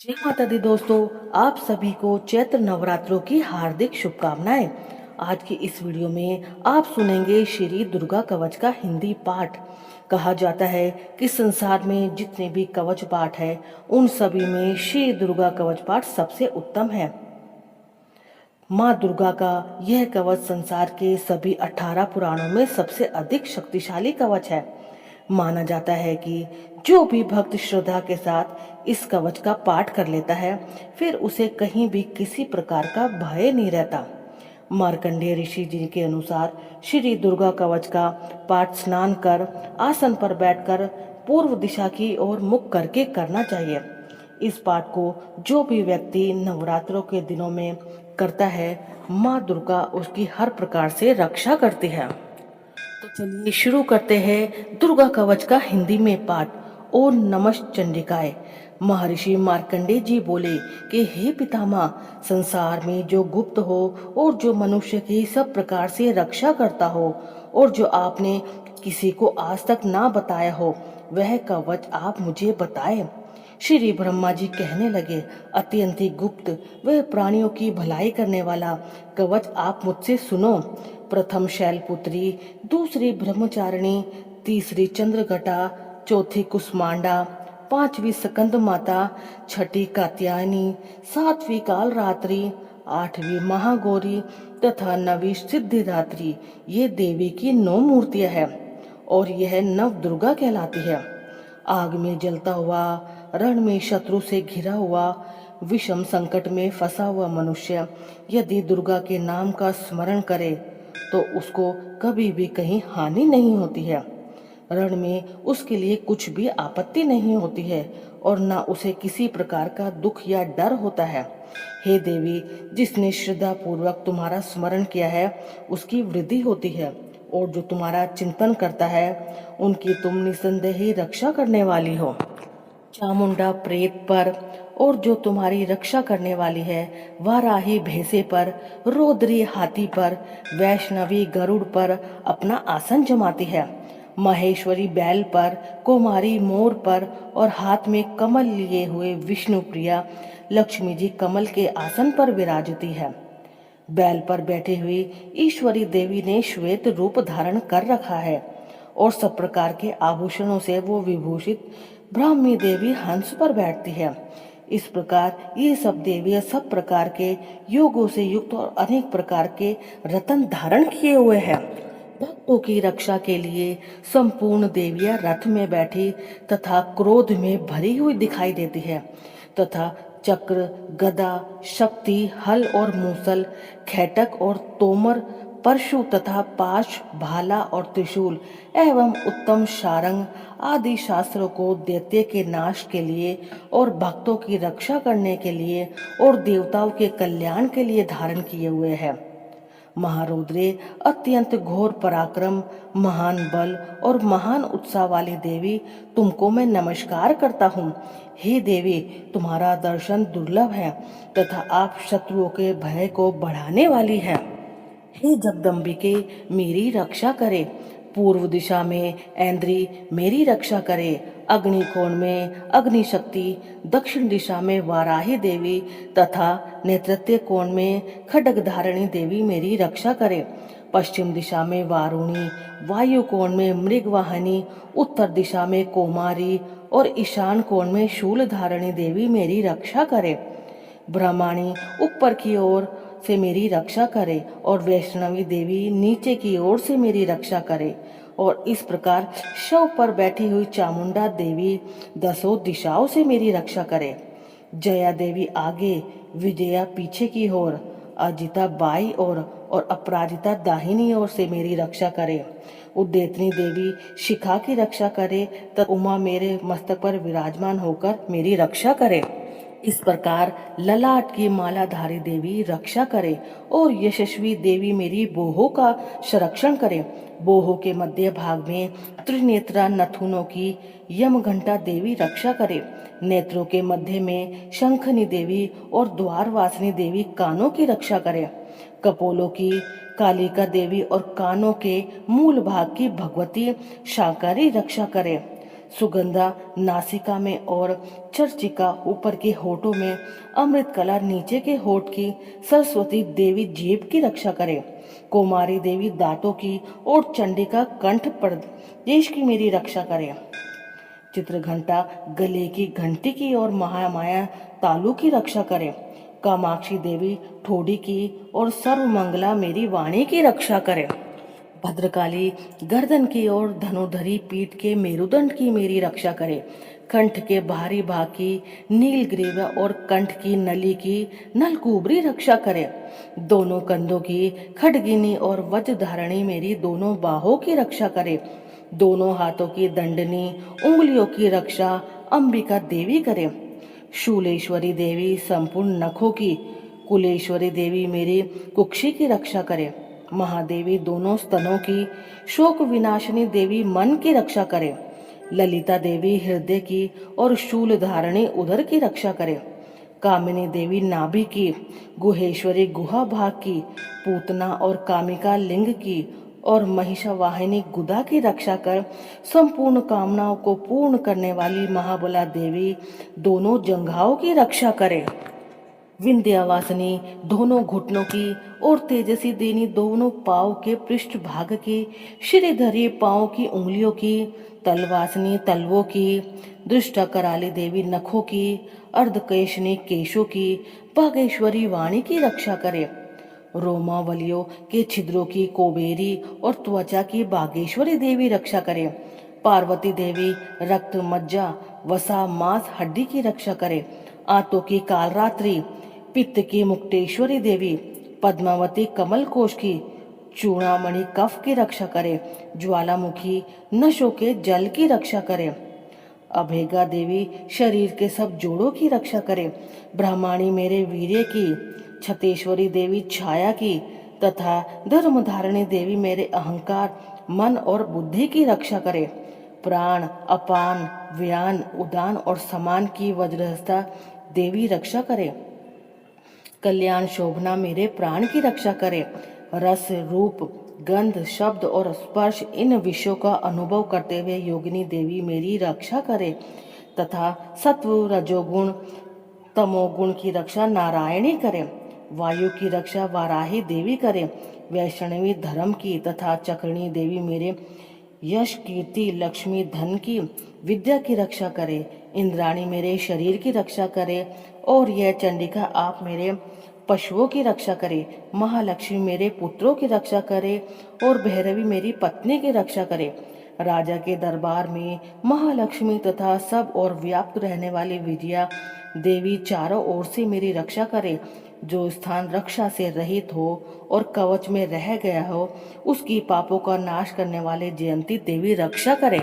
जय माता दी दोस्तों, आप सभी को चैत्र नवरात्रों की हार्दिक शुभकामनाएं। आज की इस वीडियो में आप सुनेंगे श्री दुर्गा कवच का हिंदी पाठ। कहा जाता है कि संसार में जितने भी कवच पाठ है उन सभी में श्री दुर्गा कवच पाठ सबसे उत्तम है। माँ दुर्गा का यह कवच संसार के सभी 18 पुराणों में सबसे अधिक शक्तिशाली कवच है। माना जाता है कि जो भी भक्त श्रद्धा के साथ इस कवच का पाठ कर लेता है फिर उसे कहीं भी किसी प्रकार का भय नहीं रहता। मार्कंडेय ऋषि जी के अनुसार श्री दुर्गा कवच का पाठ स्नान कर आसन पर बैठकर पूर्व दिशा की ओर मुख करके करना चाहिए। इस पाठ को जो भी व्यक्ति नवरात्रों के दिनों में करता है माँ दुर्गा उसकी हर प्रकार से रक्षा करती है। तो चलिए शुरू करते हैं दुर्गा कवच का हिंदी में पाठ। ओम नमः चंडिकाय। महर्षि मार्कंडेय जी बोले कि हे पितामह, संसार में जो गुप्त हो और जो मनुष्य की सब प्रकार से रक्षा करता हो और जो आपने किसी को आज तक ना बताया हो वह कवच आप मुझे बताए। श्री ब्रह्मा जी कहने लगे, अत्यंत ही गुप्त वह प्राणियों की भलाई करने वाला कवच आप मुझसे सुनो। प्रथम शैलपुत्री, दूसरी ब्रह्मचारिणी, तीसरी चंद्रघटा, चौथी कुष्मांडा, पांचवी स्कंद माता, छठी कात्यायनी, सातवीं काल रात्रि, आठवीं महागौरी तथा नवी सिद्धिदात्री, ये देवी की 9 मूर्तियां हैं और यह नव दुर्गा कहलाती है। आग में जलता हुआ, रण में शत्रु से घिरा हुआ, विषम संकट में फंसा हुआ मनुष्य यदि दुर्गा के नाम का स्मरण करे तो उसको कभी भी कहीं हानि नहीं होती है। रण में उसके लिए कुछ भी आपत्ति नहीं होती है और न उसे किसी प्रकार का दुख या डर होता है। हे देवी, जिसने श्रद्धा पूर्वक तुम्हारा स्मरण किया है उसकी वृद्धि होती है और जो तुम्हारा चिंतन करता है उनकी तुम निसंदेह ही रक्षा करने वाली हो। चामुंडा प्रेत पर और जो तुम्हारी रक्षा करने वाली है, वाराही भैंसे पर, रौद्री हाथी पर, वैष्णवी गरुड़ पर अपना आसन जमाती है। महेश्वरी बैल पर, कुमारी मोर पर और हाथ में कमल लिए हुए विष्णु प्रिया लक्ष्मी जी कमल के आसन पर विराजती है। बैल पर बैठी हुई ईश्वरी देवी ने श्वेत रूप धारण कर रखा है और सब प्रकार के आभूषणों से वो विभूषित ब्राह्मी देवी हंस पर बैठती है। इस प्रकार ये सब देवियां सब प्रकार के योगों से युक्त और अनेक प्रकार के रतन धारण किए हुए हैं। भक्तों की रक्षा के लिए संपूर्ण देवियां रथ में बैठी तथा क्रोध में भरी हुई दिखाई देती है तथा चक्र, गदा, शक्ति, हल और मूसल, खैटक और तोमर, परशु तथा पाश, भाला और त्रिशूल एवं उत्तम शारंग आदि शास्त्रों को दैत्य के नाश के लिए और भक्तों की रक्षा करने के लिए और देवताओं के कल्याण के लिए धारण किए हुए हैं। महारुद्रे, अत्यंत घोर पराक्रम, महान बल और महान उत्साह वाली देवी, तुमको मैं नमस्कार करता हूँ। हे देवी, तुम्हारा दर्शन दुर्लभ है तथा आप शत्रुओं के भय को बढ़ाने वाली है। हे जगदम्बिके, मेरी रक्षा करे। पूर्व दिशा में ऐन्द्री मेरी रक्षा करे। अग्निकोण में अग्निशक्ति, दक्षिण दिशा में वाराही देवी तथा नेतृत्व कोण में खड्ग धारणी देवी मेरी रक्षा करे। पश्चिम दिशा में वारुणी, वायु कोण में मृगवाहिनी, उत्तर दिशा में कोमारी और ईशान कोण में शूल धारणी देवी मेरी रक्षा करे। ब्रह्माणी ऊपर की ओर से मेरी रक्षा करे और वैष्णवी देवी नीचे की ओर से मेरी रक्षा करे। और इस प्रकार शव पर बैठी हुई चामुंडा देवी 10 दिशाओं से मेरी रक्षा करे। जया देवी आगे, विजया पीछे की ओर, अजिता बाई ओर और अपराजिता दाहिनी ओर से मेरी रक्षा करे। उद्देतनी देवी शिखा की रक्षा करे तथा उमा मेरे मस्तक पर विराजमान होकर मेरी रक्षा करे। इस प्रकार ललाट की मालाधारी देवी रक्षा करे और यशस्वी देवी मेरी बोहो का संरक्षण करे। बोहो के मध्य भाग में त्रिनेत्रा नथुनों की यमघंटा देवी रक्षा करे। नेत्रों के मध्य में शंखनी देवी और द्वारवासिनी देवी कानों की रक्षा करे। कपोलों की कालिका देवी और कानों के मूल भाग की भगवती शाकाहारी रक्षा करे। सुगंधा नासिका में और चर्चिका ऊपर के होठों में, अमृत कला नीचे के होठ की, सरस्वती देवी जीभ की रक्षा करे, कुमारी देवी दांतों की और चंडिका कंठ प्रदेश की मेरी रक्षा करे। चित्रघंटा गले की घंटी की और महामाया तालू की रक्षा करे। कामाक्षी देवी ठोड़ी की और सर्वमंगला मेरी वाणी की रक्षा करे। भद्रकाली गर्दन की और धनुधरी पीठ के मेरुदंड की मेरी रक्षा करे। कंठ के बाहरी भाग की नीलग्रीवा और कंठ की नली की नलकुबरी रक्षा करे। दोनों कंधों की खड्गिनी और वज्रधारणी मेरी दोनों बाहों की रक्षा करे। दोनों हाथों की दंडनी उंगलियों की रक्षा अंबिका देवी करे। शूलेश्वरी देवी संपूर्ण नखों की, कुलेश्वरी देवी मेरी कुक्षी की रक्षा करे। महादेवी दोनों स्तनों की, शोक विनाशिनी देवी मन की रक्षा करे। ललिता देवी हृदय की और शूल धारणी उदर की रक्षा करे। कामिनी देवी नाभि की, गुहेश्वरी गुहा भाग की, पूतना और कामिका लिंग की और महिषावाहिनी गुदा की रक्षा कर संपूर्ण कामनाओं को पूर्ण करने वाली महाबला देवी दोनों जंघाओं की रक्षा करे। विंध्यावासिनी दोनों घुटनों की और तेजसी देनी दोनों पाँव के पृष्ठ भाग की, श्रीधरी पाँव की उंगलियों की, तलवासिनी तलवों की, दृष्टा कराली देवी नखों की, अर्धकेशनी केशों की, बागेश्वरी वाणी की रक्षा करे। रोमावलियों के छिद्रों की कोबेरी और त्वचा की बागेश्वरी देवी रक्षा करे। पार्वती देवी रक्त मज्जा वसा मांस हड्डी की रक्षा करे। आंतों की कालरात्रि, पित्त की मुक्तेश्वरी देवी, पद्मावती कमल कोश की, चूड़ामणि कफ की रक्षा करे। ज्वालामुखी नशों के जल की रक्षा करे। अभेगा देवी शरीर के सब जोड़ों की रक्षा करे। ब्रह्माणी मेरे वीर्य की, छतेश्वरी देवी छाया की तथा धर्मधारिणी देवी मेरे अहंकार मन और बुद्धि की रक्षा करे। प्राण अपान व्यान उदान और समान की वज्रहस्ता देवी रक्षा करे। कल्याण शोभना मेरे प्राण की रक्षा करे। रस रूप गंध शब्द और स्पर्श इन विषयों का अनुभव करते हुए योगिनी देवी मेरी रक्षा करे तथा सत्व रजोगुण तमोगुण की रक्षा नारायणी करे। वायु की रक्षा वाराही देवी करे। वैष्णवी धर्म की तथा चक्रिणी देवी मेरे यश कीर्ति लक्ष्मी धन की विद्या की रक्षा करे। इंद्राणी मेरे शरीर की रक्षा करे और यह चंडिका आप मेरे पशुओं की रक्षा करे। महालक्ष्मी मेरे पुत्रों की रक्षा करे और भैरवी मेरी पत्नी की रक्षा करे। राजा के दरबार में महालक्ष्मी तथा सब और व्याप्त रहने वाली विजया देवी चारों ओर से मेरी रक्षा करे। जो स्थान रक्षा से रहित हो और कवच में रह गया हो उसकी पापों का नाश करने वाले जयंती देवी रक्षा करे।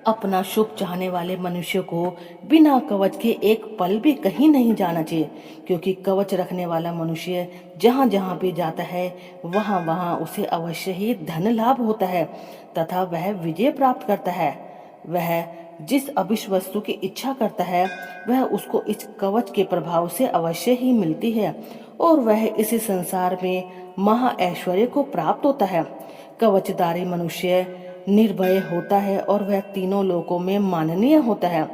अपना शुभ चाहने वाले मनुष्य को बिना कवच के एक पल भी कहीं नहीं जाना चाहिए, क्योंकि कवच रखने वाला मनुष्य जहाँ जहाँ भी जाता है वहाँ वहाँ उसे अवश्य ही धन लाभ होता है तथा वह विजय प्राप्त करता है। वह जिस अभिष्ट वस्तु की इच्छा करता है वह उसको इस कवच के प्रभाव से अवश्य ही मिलती है और वह इसी संसार में महा ऐश्वर्य को प्राप्त होता है। कवचधारी मनुष्य निर्भय होता है और वह तीनों लोकों में माननीय होता है।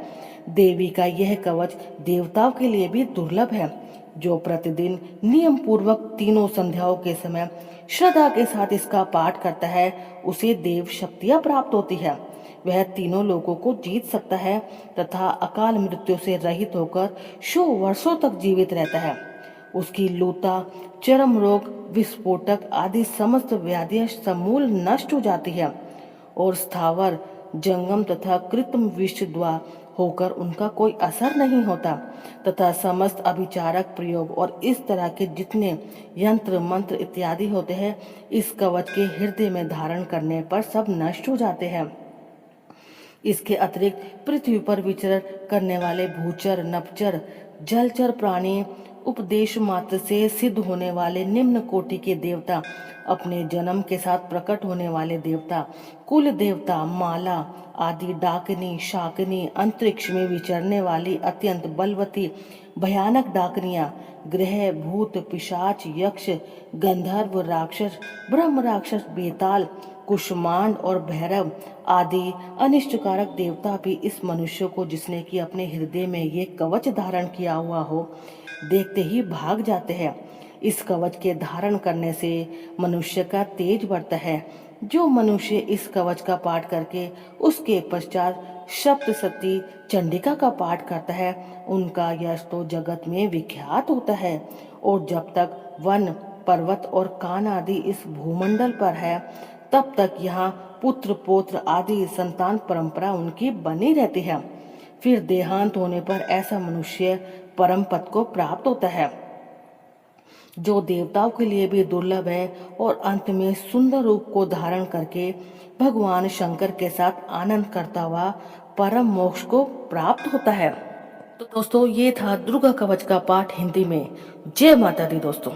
देवी का यह कवच देवताओं के लिए भी दुर्लभ है। जो प्रतिदिन नियम पूर्वक तीनों संध्याओं के समय श्रद्धा के साथ इसका पाठ करता है उसे देव शक्तियां प्राप्त होती है। वह तीनों लोगों को जीत सकता है तथा अकाल मृत्यु से रहित होकर 100 वर्षों तक जीवित रहता है। उसकी लूता चर्म रोग विस्फोटक आदि समस्त व्याधियां समूल नष्ट हो जाती है और स्थावर जंगम तथा कृत्रिम विष द्वारा होकर उनका कोई असर नहीं होता तथा समस्त अभिचारक प्रयोग और इस तरह के जितने यंत्र मंत्र इत्यादि होते हैं इस कवच के हृदय में धारण करने पर सब नष्ट हो जाते हैं। इसके अतिरिक्त पृथ्वी पर विचरण करने वाले भूचर नभचर जलचर प्राणी उपदेश मात्र से सिद्ध होने वाले निम्न कोटि के देवता अपने जन्म के साथ प्रकट होने वाले देवता कुल देवता माला आदि डाकनी शाकनी अंतरिक्ष में विचरने वाली अत्यंत बलवती भयानक डाकनियां ग्रह भूत पिशाच यक्ष गंधर्व राक्षस ब्रह्म राक्षस बेताल कुष्मांड और भैरव आदि अनिष्टकारक देवता भी इस मनुष्य को, जिसने कि अपने हृदय में ये कवच धारण किया हुआ हो, देखते ही भाग जाते हैं। इस कवच के धारण करने से मनुष्य का तेज बढ़ता है। जो मनुष्य इस कवच का पाठ करके उसके पश्चात सप्तशती चंडिका का पाठ करता है, उनका यश तो जगत में विख्यात होता है। और जब तक वन, पर्वत और कान आदि इस भूमंडल पर है, तब तक यहाँ पुत्र पौत्र आदि संतान परंपरा उनकी बनी रहती है। फिर देहांत होने पर ऐसा मनुष्य परम पद को प्राप्त होता है, जो देवताओं के लिए भी दुर्लभ है, और अंत में सुंदर रूप को धारण करके भगवान शंकर के साथ आनंद करता हुआ परम मोक्ष को प्राप्त होता है। तो दोस्तों, ये था दुर्गा कवच का पाठ हिंदी में। जय माता दी दोस्तों।